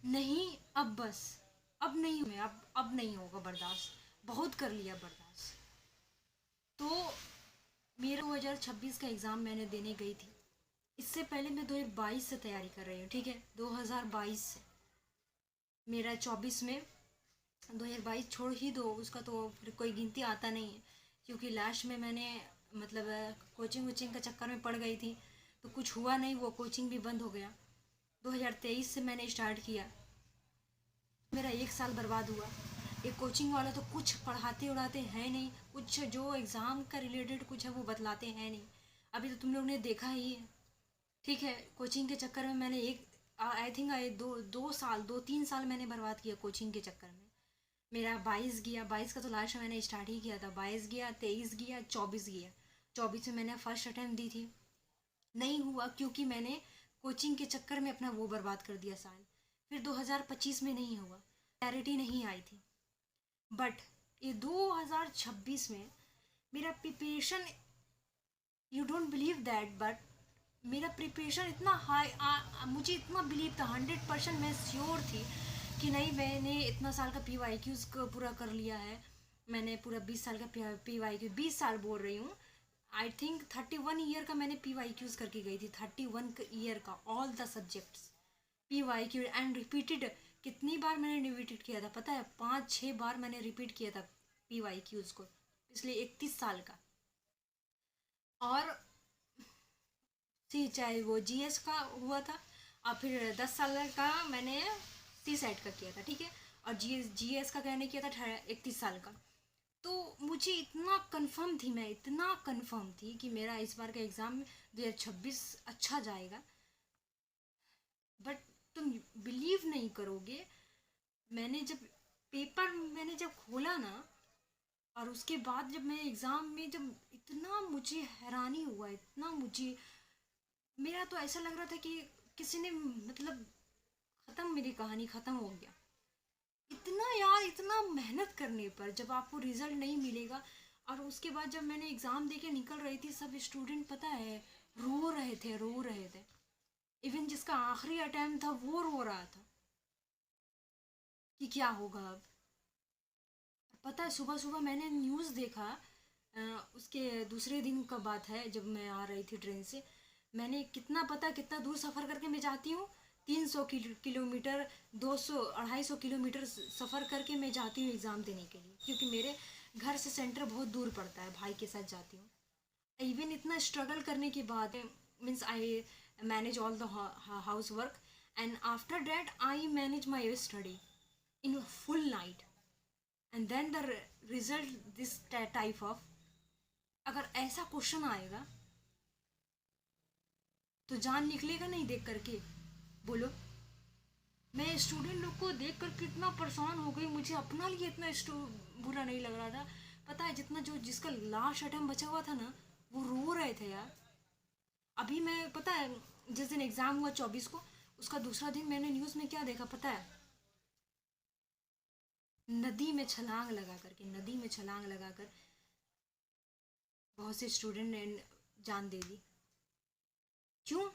नहीं, अब बस, अब नहीं, मैं अब नहीं होगा बर्दाश्त, बहुत कर लिया बर्दाश्त। तो मेरा 2026 का एग्ज़ाम मैंने देने गई थी। इससे पहले मैं 2022 से तैयारी कर रही हूँ, ठीक है, 2022 से। मेरा 24 में, 2022 छोड़ ही दो, उसका तो फिर कोई गिनती आता नहीं है, क्योंकि लास्ट में मैंने मतलब कोचिंग वोचिंग का चक्कर में पड़ गई थी, तो कुछ हुआ नहीं, वो कोचिंग भी बंद हो गया। 2023 से मैंने स्टार्ट किया, मेरा 1 साल बर्बाद हुआ। एक कोचिंग वाला तो कुछ पढ़ाते उड़ाते हैं नहीं, कुछ जो एग्ज़ाम का रिलेटेड कुछ है वो बतलाते हैं नहीं। अभी तो तुम लोग ने देखा ही है, ठीक है। कोचिंग के चक्कर में मैंने एक आई थिंक दो साल, 2-3 साल मैंने बर्बाद किया कोचिंग के चक्कर में। मेरा 22 गया, 22 का तो लास्ट में मैंने स्टार्ट ही किया था, 22 गया, 23 गया, 24 गया। 24 में मैंने फर्स्ट अटैम्प्ट दी थी, नहीं हुआ, क्योंकि मैंने कोचिंग के चक्कर में अपना वो बर्बाद कर दिया साल। फिर 2025 में नहीं हुआ, क्लैरिटी नहीं आई थी। बट ये 2026 में मेरा preparation, you don't believe that, but मेरा प्रिपरेशन इतना हाई, मुझे इतना बिलीव था, 100% मैं श्योर थी कि नहीं, मैंने इतना साल का PYQs को पूरा कर लिया है। मैंने पूरा 20 साल का PYQ, 20 साल बोल रही हूँ, आई थिंक 31 ईयर का मैंने PYQs करके गई थी, 31 ईयर का, all the subjects PYQ and repeated. कितनी बार मैंने रिपीटेड किया था पता है? 5-6 बार मैंने रिपीट किया था PYQs को, पिछले 31 साल का। और सी चाहे वो GS का हुआ था, और फिर 10 साल का मैंने CSET का किया था, ठीक है। और GS का मैंने किया था 31 साल का। तो मुझे इतना कंफर्म थी, मैं इतना कंफर्म थी कि मेरा इस बार का एग्ज़ाम 2026 अच्छा जाएगा। बट तुम बिलीव नहीं करोगे, मैंने जब खोला ना, और उसके बाद जब मैं एग्ज़ाम में, जब इतना मुझे हैरानी हुआ, इतना मुझे, मेरा तो ऐसा लग रहा था कि किसी ने मतलब ख़त्म, मेरी कहानी ख़त्म हो गया। इतना यार, इतना मेहनत करने पर जब आपको रिज़ल्ट नहीं मिलेगा, और उसके बाद जब मैंने एग्ज़ाम दे के निकल रही थी, सब स्टूडेंट पता है रो रहे थे, रो रहे थे। इवन जिसका आखिरी अटैम्प्ट था वो रो रहा था कि क्या होगा अब। पता है, सुबह सुबह मैंने न्यूज़ देखा, उसके दूसरे दिन का बात है, जब मैं आ रही थी ट्रेन से, मैंने कितना दूर सफ़र करके मैं जाती हूँ, 300 किलोमीटर, 200-250 किलोमीटर सफ़र करके मैं जाती हूँ एग्ज़ाम देने के लिए, क्योंकि मेरे घर से सेंटर बहुत दूर पड़ता है, भाई के साथ जाती हूँ। इवन इतना स्ट्रगल करने के बाद, means I manage all the house work, and after that I manage my study in full night, and then the result this type of. अगर ऐसा क्वेश्चन आएगा तो जान निकलेगा नहीं देख करके, बोलो। मैं स्टूडेंट लोग को देख कर कितना परेशान हो गई, मुझे अपना लिए इतना बुरा नहीं लग रहा था। पता है, जितना जो जिसका लास्ट अटैम्प्ट बचा हुआ था ना, वो रो रहे थे यार। अभी मैं, पता है, जिस दिन एग्ज़ाम हुआ 24 को, उसका दूसरा दिन मैंने न्यूज़ में क्या देखा पता है? नदी में छलांग लगा करके, नदी में छलांग लगा कर बहुत से स्टूडेंट ने जान दे दी। क्यों?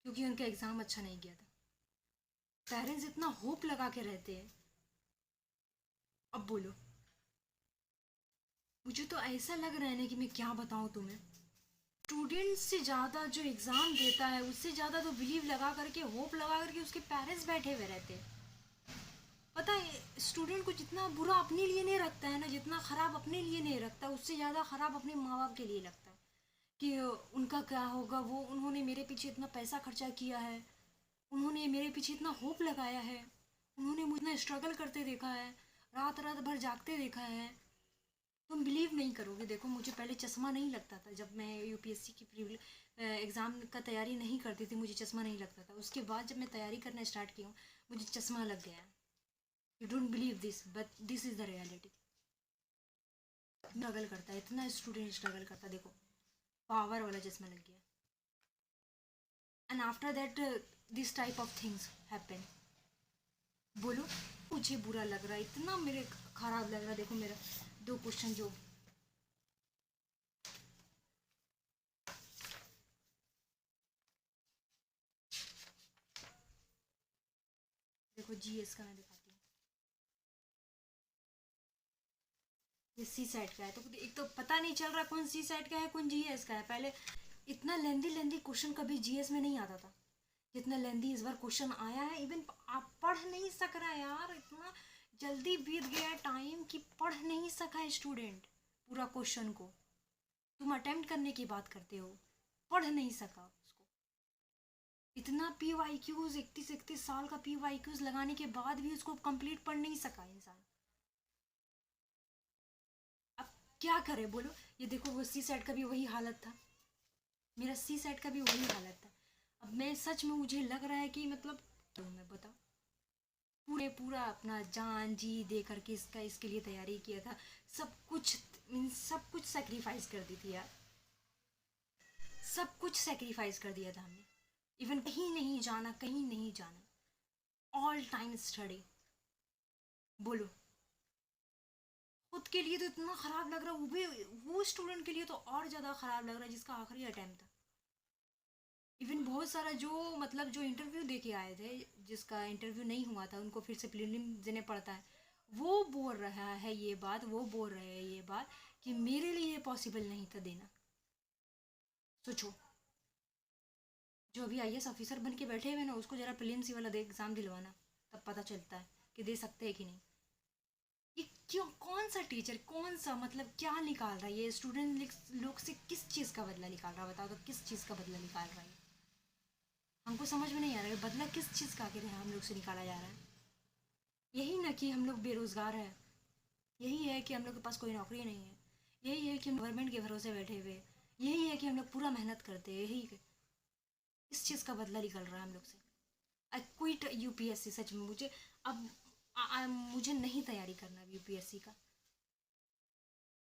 क्योंकि उनका एग्ज़ाम अच्छा नहीं गया था। पेरेंट्स इतना होप लगा के रहते हैं। अब बोलो, मुझे तो ऐसा लग रहा है ना कि मैं क्या बताऊँ तुम्हें। स्टूडेंट्स से ज़्यादा जो एग्ज़ाम देता है, उससे ज़्यादा तो बिलीव लगा करके, होप लगा करके उसके पेरेंट्स बैठे हुए रहते हैं। पता है, स्टूडेंट को जितना बुरा अपने लिए नहीं रखता है ना, जितना ख़राब अपने लिए नहीं रखता, उससे ज़्यादा ख़राब अपने माँ बाप के लिए लगता है कि उनका क्या होगा, वो उन्होंने मेरे पीछे इतना पैसा खर्चा किया है, उन्होंने मेरे पीछे इतना होप लगाया है, उन्होंने मुझे इतना स्ट्रगल करते देखा है, रात रात भर जागते देखा है। तुम बिलीव नहीं करोगे, देखो, मुझे पहले चश्मा नहीं लगता था, जब मैं UPSC की एग्ज़ाम का तैयारी नहीं करती थी, मुझे चश्मा नहीं लगता था। उसके बाद जब मैं तैयारी करना स्टार्ट की हूँ, मुझे चश्मा लग गया। You don't believe this, but this is the reality. Struggle करता है, इतना स्टूडेंट स्ट्रगल करता है, देखो, पावर वाला चश्मा लग गया। And after that this type of things happen. बोलो, मुझे बुरा लग रहा है, इतना मेरे खराब लग रहा है। देखो, मेरा 2 क्वेश्चन जो देखो जीएस का मैं दिखाती हूँ। ये सी सेट का है, तो एक तो पता नहीं चल रहा कौन सी सेट का है कौन जीएस का है। पहले इतना लेंदी लेंदी क्वेश्चन कभी जीएस में नहीं आता था जितना लेंदी इस बार क्वेश्चन आया है। इवन आप पढ़ नहीं सक रहा है यार, इतना जल्दी बीत गया टाइम कि पढ़ नहीं सका है स्टूडेंट पूरा क्वेश्चन को। तुम अटेम्प्ट करने की बात करते हो, पढ़ नहीं सका उसको। इतना पी वाई क्यूज 31 साल का पी वाई क्यूज लगाने के बाद भी उसको कंप्लीट पढ़ नहीं सका इंसान। अब क्या करे बोलो। ये देखो वो सी सेट का भी वही हालत था, मेरा सी सेट का भी वही हालत था। अब मैं सच में मुझे लग रहा है कि मतलब तो मैं बताओ पूरा अपना जान जी दे करके इसके लिए तैयारी किया था। सब कुछ सब कुछ सेक्रीफाइस कर दी थी यार, सब कुछ सेक्रीफाइस कर दिया था हमने। इवन कहीं नहीं जाना, कहीं नहीं जाना, ऑल टाइम स्टडी। बोलो खुद के लिए तो इतना ख़राब लग रहा है, वो भी वो स्टूडेंट के लिए तो और ज़्यादा ख़राब लग रहा है जिसका आखिरी अटैम्प्ट था। इवन बहुत सारा जो मतलब जो इंटरव्यू दे के आए थे, जिसका इंटरव्यू नहीं हुआ था, उनको फिर से प्रीलिम देने पड़ता है, वो बोल रहा है ये बात, वो बोल रहे हैं ये बात कि मेरे लिए पॉसिबल नहीं था देना। सोचो जो अभी आईएएस ऑफिसर बन के बैठे हुए ना, उसको जरा प्रीलिम्स वाला एग्ज़ाम दिलवाना, तब पता चलता है कि दे सकते हैं कि नहीं। ये क्यों, कौन सा टीचर, कौन सा मतलब क्या निकाल रहा है ये स्टूडेंट लोग से, किस चीज़ का बदला निकाल रहा है बताओ तो, किस चीज़ का बदला निकाल रहा है। हमको समझ में नहीं आ रहा है बदला किस चीज़ का आखिर हम लोग से निकाला जा रहा है। यही ना कि हम लोग बेरोज़गार हैं, यही है कि हम लोग के पास कोई नौकरी नहीं है, यही है कि हम गवर्नमेंट के भरोसे बैठे हुए, यही है कि हम लोग पूरा मेहनत करते हैं, यही इस चीज़ का बदला निकल रहा है हम लोग से। आई क्विट यूपीएससी, सच में मुझे अब मुझे नहीं तैयारी करना यूपीएससी का,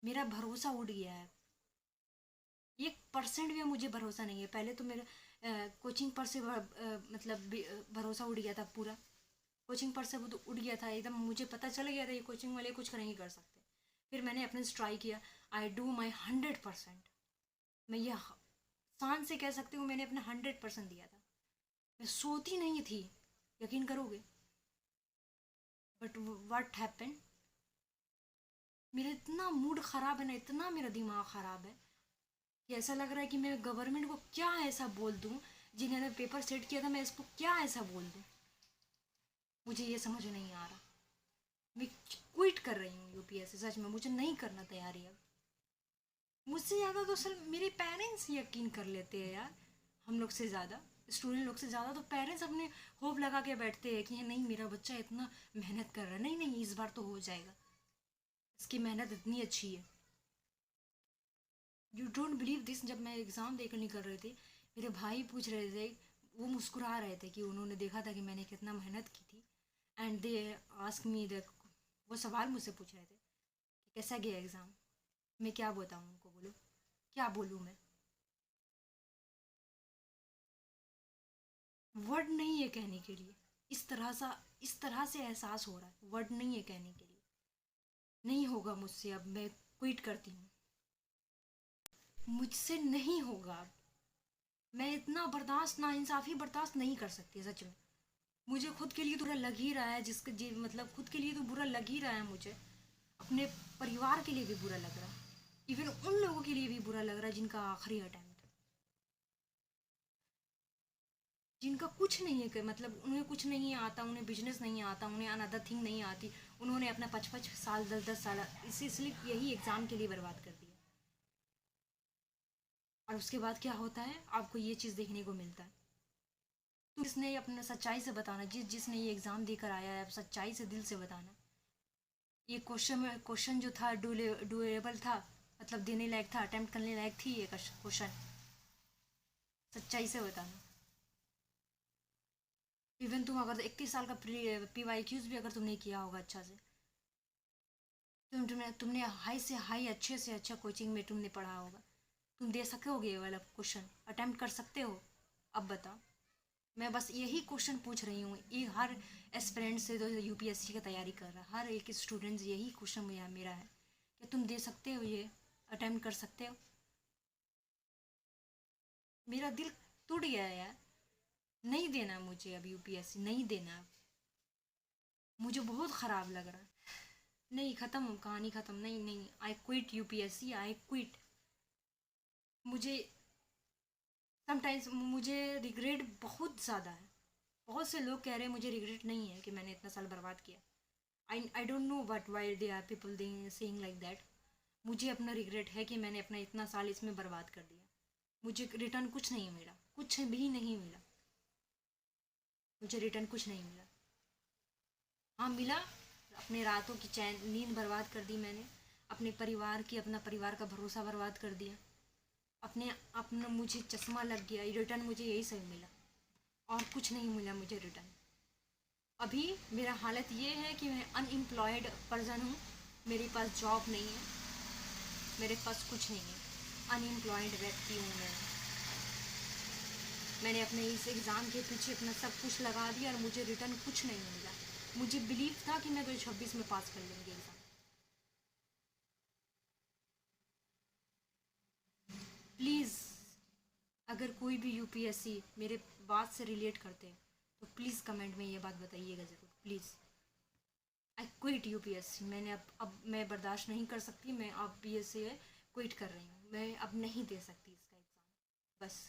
मेरा भरोसा उड़ गया है। 1% भी मुझे भरोसा नहीं है। पहले तो मेरा कोचिंग पर से मतलब भरोसा उड़ गया था पूरा, कोचिंग पर से वो तो उड़ गया था एकदम, मुझे पता चल गया था ये कोचिंग वाले कुछ नहीं कर सकते। फिर मैंने अपने से ट्राई किया, आई डू माई 100%। मैं ये शान से कह सकती हूँ मैंने अपना 100% दिया था, मैं सोती नहीं थी, यकीन करोगे। बट व्हाट हैपन, मेरा इतना मूड ख़राब है ना, इतना मेरा दिमाग ख़राब है कि ऐसा लग रहा है कि मैं गवर्नमेंट को क्या ऐसा बोल दूँ, जिन्होंने पेपर सेट किया था मैं इसको क्या ऐसा बोल दूँ, मुझे ये समझ नहीं आ रहा। मैं क्विट कर रही हूँ यूपीएससी, सच में मुझे नहीं करना तैयारी अब। मुझसे ज़्यादा तो सर मेरे पेरेंट्स यकीन कर लेते हैं यार, हम लोग से ज़्यादा, स्टूडेंट लोग से ज़्यादा तो पेरेंट्स अपने होप लगा के बैठते हैं कि नहीं मेरा बच्चा इतना मेहनत कर रहा है, नहीं नहीं इस बार तो हो जाएगा, इसकी मेहनत इतनी अच्छी है। यू डोंट बिलीव दिस, जब मैं एग्ज़ाम देकर निकल रहे थे, मेरे भाई पूछ रहे थे, वो मुस्कुरा रहे थे कि उन्होंने देखा था कि मैंने कितना मेहनत की थी। And they ask me the, वो सवाल मुझसे पूछ रहे थे कि कैसा गया एग्ज़ाम। मैं क्या बताऊँ उनको, बोलो क्या बोलूँ मैं, वर्ड नहीं है कहने के लिए। इस तरह से एहसास हो रहा है, वर्ड नहीं है कहने के लिए। नहीं होगा मुझसे अब, मैं क्विट करती हूँ, मुझसे नहीं होगा अब। मैं इतना बर्दाश्त, ना इंसाफ़ी बर्दाश्त नहीं कर सकती सच में। मुझे खुद के लिए तो बुरा लग ही रहा है, जिसके जी मतलब खुद के लिए तो बुरा लग ही रहा है मुझे, अपने परिवार के लिए भी बुरा लग रहा है, इवन उन लोगों के लिए भी बुरा लग रहा है जिनका आखिरी अटैम्प्ट है, जिनका कुछ नहीं है, मतलब उन्हें कुछ नहीं आता, उन्हें बिजनेस नहीं आता, उन्हें अनदर थिंग नहीं आती, उन्होंने अपना 5-5 साल 10-10 साल इसी सिर्फ यही एग्ज़ाम के लिए बर्बाद कर दिया। और उसके बाद क्या होता है, आपको ये चीज़ देखने को मिलता है। तो जिसने अपना सच्चाई से बताना, जिसने ये एग्ज़ाम देकर आया है, आप सच्चाई से दिल से बताना, ये क्वेश्चन जो था डुएबल था, मतलब देने लायक था, अटेम्प्ट करने लायक थी ये क्वेश्चन, सच्चाई से बताना। इवन तुम अगर 31 साल का PYQs भी अगर तुमने किया होगा अच्छा से, तुमने हाई से हाई अच्छे से अच्छा कोचिंग में तुमने पढ़ा होगा, तुम दे सकोगे ये वाला क्वेश्चन, अटेम्प्ट कर सकते हो। अब बताओ, मैं बस यही क्वेश्चन पूछ रही हूँ, ये हर एस्पिरेंट से जो यूपीएससी की तैयारी कर रहा है, हर एक स्टूडेंट यही क्वेश्चन मेरा है कि तुम दे सकते हो ये, अटेम्प्ट कर सकते हो। मेरा दिल टूट गया है यार, नहीं देना मुझे अब यूपीएससी, नहीं देना अब। मुझे बहुत ख़राब लग रहा है। नहीं, ख़त्म, कहानी ख़त्म। नहीं नहीं, I quit UPSC, I quit. मुझे समटाइम्स मुझे रिग्रेट बहुत ज़्यादा है। बहुत से लोग कह रहे हैं मुझे रिग्रेट नहीं है कि मैंने इतना साल बर्बाद किया। I don't know but why they are people they saying like that. मुझे अपना रिग्रेट है कि मैंने अपना इतना साल इसमें बर्बाद कर दिया। मुझे रिटर्न कुछ नहीं मिला, कुछ भी नहीं मिला। मुझे रिटर्न कुछ नहीं मिला। हाँ मिला, अपने रातों की चैन नींद बर्बाद कर दी मैंने। अपने परिवार की, अपना परिवार का भरोसा बर्बाद कर दिया। अपने अपना मुझे चश्मा लग गया। रिटर्न मुझे यही सब मिला और कुछ नहीं मिला मुझे रिटर्न। अभी मेरा हालत ये है कि मैं अनएम्प्लॉयड पर्सन हूँ। मेरे पास जॉब नहीं है, मेरे पास कुछ नहीं है। अनएम्प्लॉयड व्यक्ति हूँ मैंने अपने इस एग्ज़ाम के पीछे अपना सब कुछ लगा दिया और मुझे रिटर्न कुछ नहीं मिला। मुझे बिलीव था कि मैं 2026 में पास कर लूँगी एग्ज़ाम। प्लीज़, अगर कोई भी यूपीएससी मेरे बात से रिलेट करते हैं तो प्लीज़ कमेंट में ये बात बताइएगा ज़रूर, प्लीज़। I quit UPSC. मैंने अब मैं बर्दाश्त नहीं कर सकती। मैं अब ये से क्विट कर रही हूँ। मैं अब नहीं दे सकती इसका एग्ज़ाम, बस।